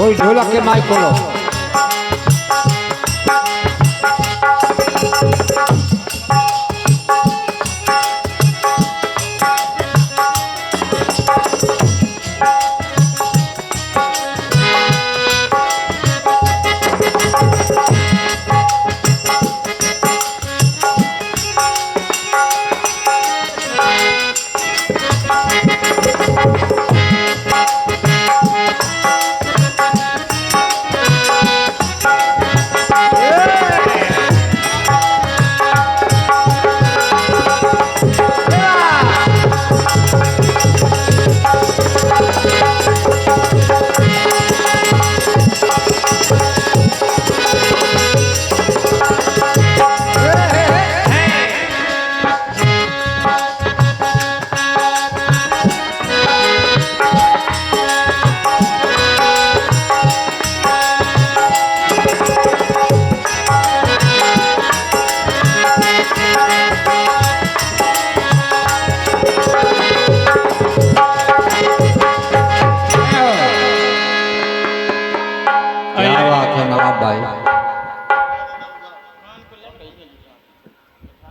कोई ढोलक के माइक खोलो।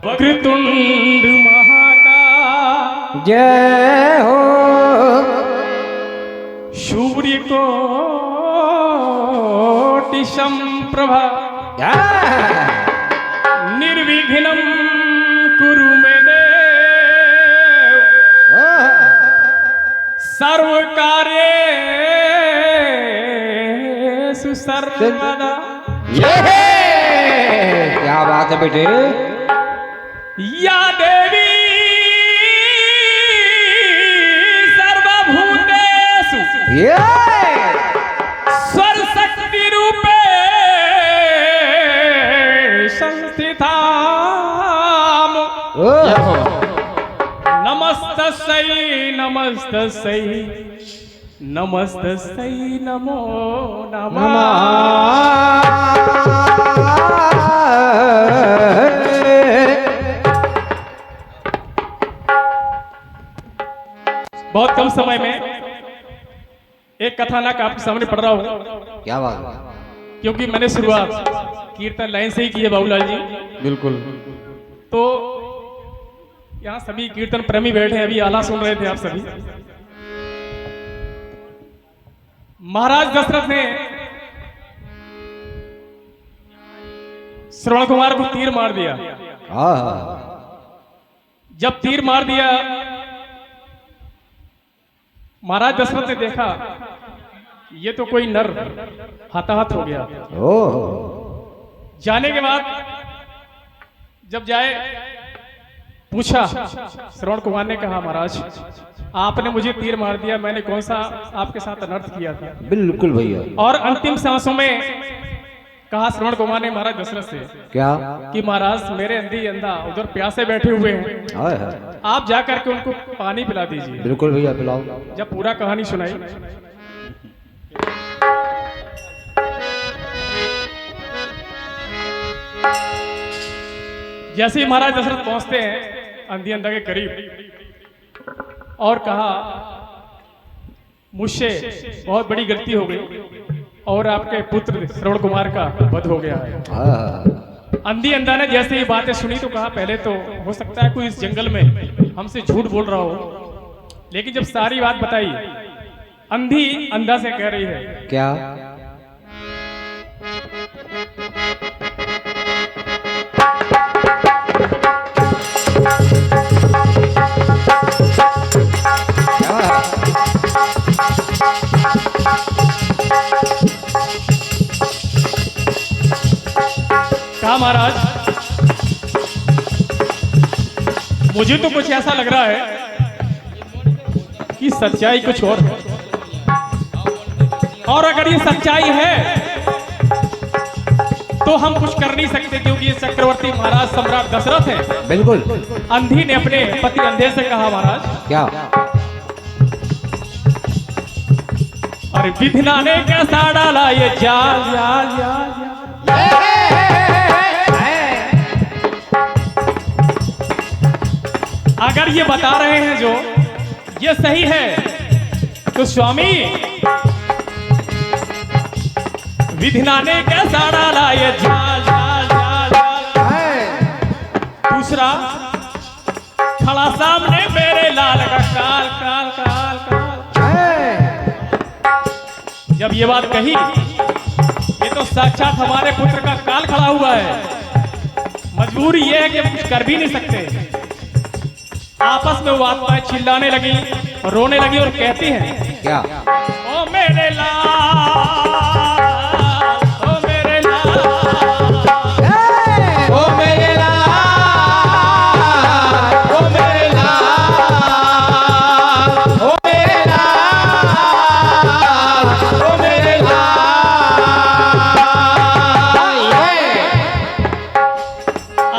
वक्रतुंड महाकाय जय हो। सूर्य कोटि संप्रभा निर्विघ्नं कुरु मे देव सर्वकार्येषु सर्वदा। क्या बात है बेटे। या देवी सर्वभूतेषु स्वरशक्ति रूपे संस्थिता। नमस्तस्यै नमस्तस्यै नमस्तस्यै नमो नमः। बहुत कम समय में एक कथानक आपके सामने पढ़ रहा हूं। क्या बात है। क्योंकि मैंने शुरुआत कीर्तन लाइन से ही की है बाबूलाल जी। बिल्कुल। तो यहाँ सभी कीर्तन प्रेमी बैठे हैं, अभी आला सुन रहे थे आप सभी। महाराज दशरथ ने श्रवण कुमार को तीर मार दिया। जब तीर मार दिया, महाराज दशरथ ने देखा ये तो कोई नर हताहत हो गया। जाने के बाद जब जाए पूछा, श्रवण कुमार ने कहा महाराज आपने मुझे तीर मार दिया, मैंने कौन सा आपके साथ अनर्थ किया था। बिल्कुल भैया। और अंतिम सांसों में कहा श्रवण कुमार ने महाराज दशरथ से क्या कि महाराज मेरे अंधी अंधा उधर प्यासे बैठे हुए हैं, आप जाकर के उनको पानी पिला दीजिए। बिल्कुल भैया पिलाओ। जब पूरा कहानी सुनाई, जैसे ही महाराज दशरथ पहुंचते हैं अंधी अंधा के करीब और कहा मुझसे बहुत बड़ी गलती हो गई और आपके पुत्र श्रवण कुमार का वध हो गया है। अंधी अंधा ने जैसे ये बातें सुनी तो कहा पहले तो हो सकता है कोई इस जंगल में हमसे झूठ बोल रहा हो, लेकिन जब सारी बात बताई अंधी अंधा से कह रही है क्या कहा महाराज मुझे तो कुछ ऐसा लग रहा है कि सच्चाई कुछ और है, और अगर ये सच्चाई है तो हम कुछ कर नहीं सकते क्योंकि ये चक्रवर्ती महाराज सम्राट दशरथ है। बिल्कुल। अंधी ने अपने पति अंधे से कहा महाराज क्या अरे विधिना ने कैसा डाला ये जाल जाल जाल जाल। अगर ये बता रहे हैं जो ये सही है तो स्वामी विधना ने कैसा डाला ये जाल जाल जाल जाल। दूसरा खड़ा सामने मेरे लाल का काल काल काल काल। जब ये बात कही, ये तो साक्षात हमारे पुत्र का काल खड़ा हुआ है, मजबूरी ये है कि कुछ कर भी नहीं सकते। आपस में वो आत्माएं चिल्लाने लगी, रोने लगी और कहती हैं क्या? ओ मेरे लाल, ओ मेरे लाल, ओ मेरे लाल, ओ मेरे लाल, ओ मेरे लाल, ओ मेरे लाल।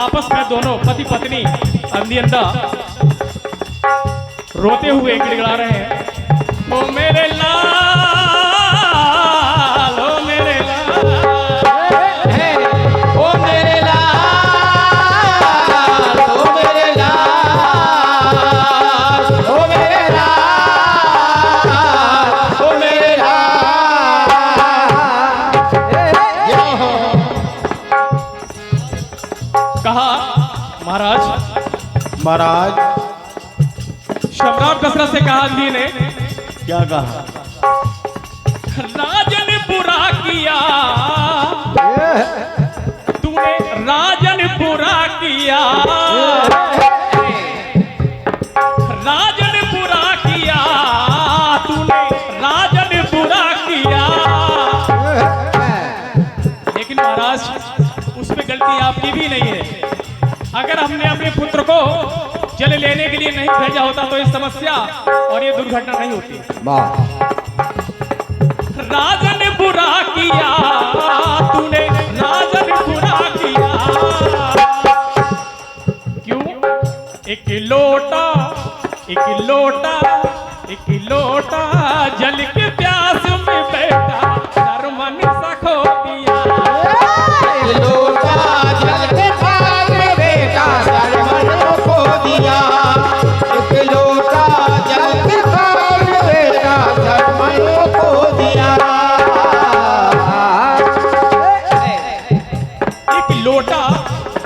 आपस में दोनों पति पत्नी अंधी अंधा रोते हुए गिड़गिड़ा रहे हैं। ओ मेरे लाल, ओ मेरे लाल, ओ मेरे लाल, ओ मेरे लाल, ओ मेरे लाल, ओ मेरे लाल। कहा महाराज सम्राट दशरथ से कहा अंधी ने, क्या कहा? राजन बुरा किया तूने, राजन बुरा किया, राजन बुरा किया तूने, राजन बुरा किया। लेकिन महाराज उसमें गलती आपकी भी नहीं है। अगर हमने अपने पुत्र को जल लेने के लिए नहीं भेजा होता तो ये समस्या और ये दुर्घटना नहीं होती। राजन बुरा किया तूने, राजन बुरा किया। क्यों? एक लोटा, एक लोटा, एक लोटा जल के प्यास में बैठा, सर मन सा खो दिया। लोटा जल के प्यास में बैठा, सर मन खो दिया। एक लोटा जल के प्यास में बैठा, सर मन खो दिया। एक लोटा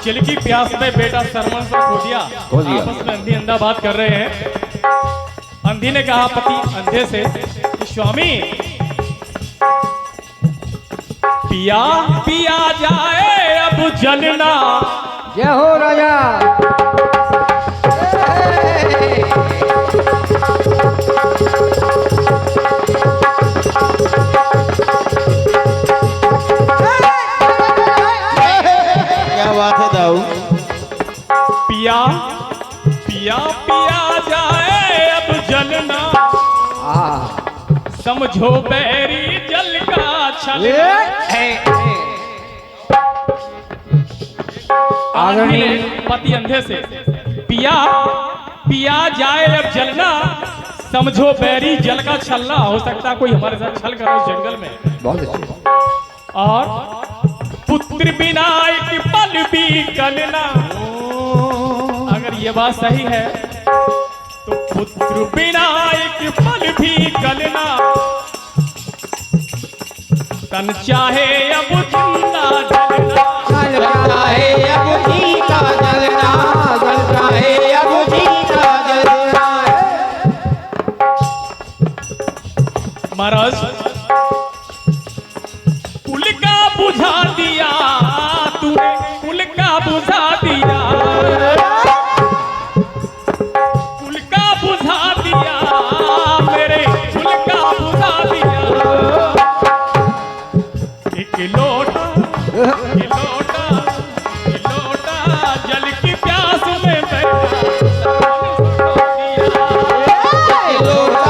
जल की प्यास में बेटा सरमन से खो दिया। आपस में अंधी अंधा बात कर रहे हैं। अंधी ने कहा पति अंधे से कि स्वामी पिया पिया जाए अब जलना। जय हो राजा। क्या बात है दाऊ? पिया पिया पिया जाए अब जलना, समझो बैरी जल का छलना। आदमी पति अंधे से पिया पिया जाए अब जलना, समझो बैरी जल का छलना। हो सकता है कोई हमारे साथ छल करा उस जंगल में। बहुत अच्छा। और पुत्र बिना एक पल भी कलना। अगर ये बात सही है तो पुत्र बिना एक पल भी कलना, तन चाहे अब जिंदा जलना। जलता है अब जीता जलना, जलता है अब जीता जलना। महाराज कुल का बुझा दिया तूने, कुल का बुझा दिया, कुल का बुझा दिया मेरे, कुल का बुझा दिया। एक लोटा, एक लोटा, एक लोटा जल की प्यास में बैठा, लोटा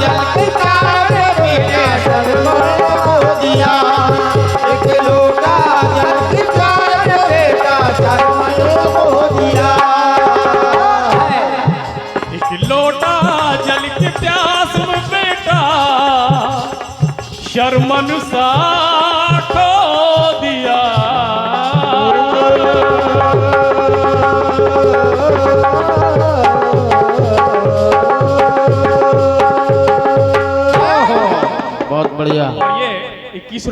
जल के प्यास में बैठा, सरमन खो दिया। एक लोटा जल के प्यास में बैठा, सरमन खो दिया। एक लोटा जल के प्यास में बैठा, शर्मन सा खो दिया। बहुत बढ़िया। और ये 21